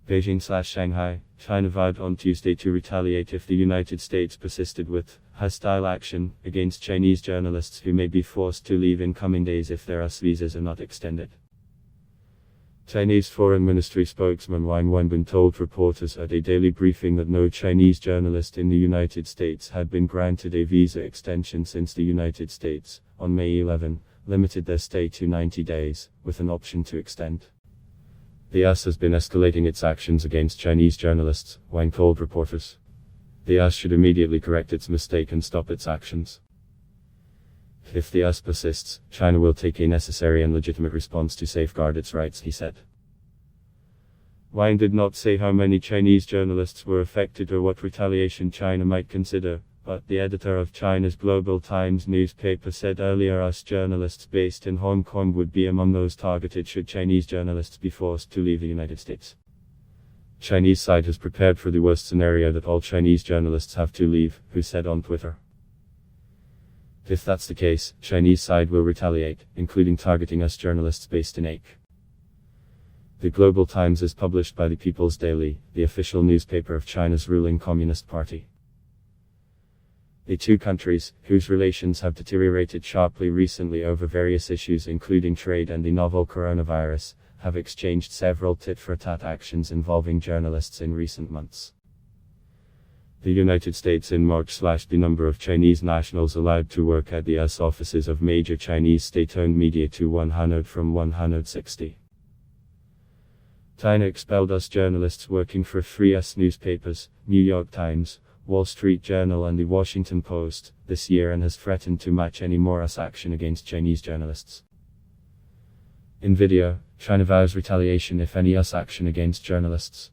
BEIJING/Shanghai, China vowed on Tuesday to retaliate if the United States persisted with hostile action against Chinese journalists who may be forced to leave in coming days if their US visas are not extended. Chinese Foreign Ministry spokesman Wang Wenbin told reporters at a daily briefing that no Chinese journalist in the United States had been granted a visa extension since the United States, on May 11, limited their stay to 90 days, with an option to extend. The US has been escalating its actions against Chinese journalists, Wang told reporters. The US should immediately correct its mistake and stop its actions. If the US persists, China will take a necessary and legitimate response to safeguard its rights, he said. Wang did not say how many Chinese journalists were affected or what retaliation China might consider, but the editor of China's Global Times newspaper said earlier US journalists based in Hong Kong would be among those targeted should Chinese journalists be forced to leave the United States. Chinese side has prepared for the worst scenario that all Chinese journalists have to leave, Hu said on Twitter. If that's the case, Chinese side will retaliate, including targeting US journalists based in Ache. The Global Times is published by the People's Daily, the official newspaper of China's ruling Communist Party. The two countries, whose relations have deteriorated sharply recently over various issues including trade and the novel coronavirus, have exchanged several tit-for-tat actions involving journalists in recent months. The United States in March slashed the number of Chinese nationals allowed to work at the US offices of major Chinese state-owned media to 100 from 160. China expelled US journalists working for three US newspapers, New York Times, Wall Street Journal and the Washington Post, this year and has threatened to match any more US action against Chinese journalists. In video, China vows retaliation if any US action against journalists.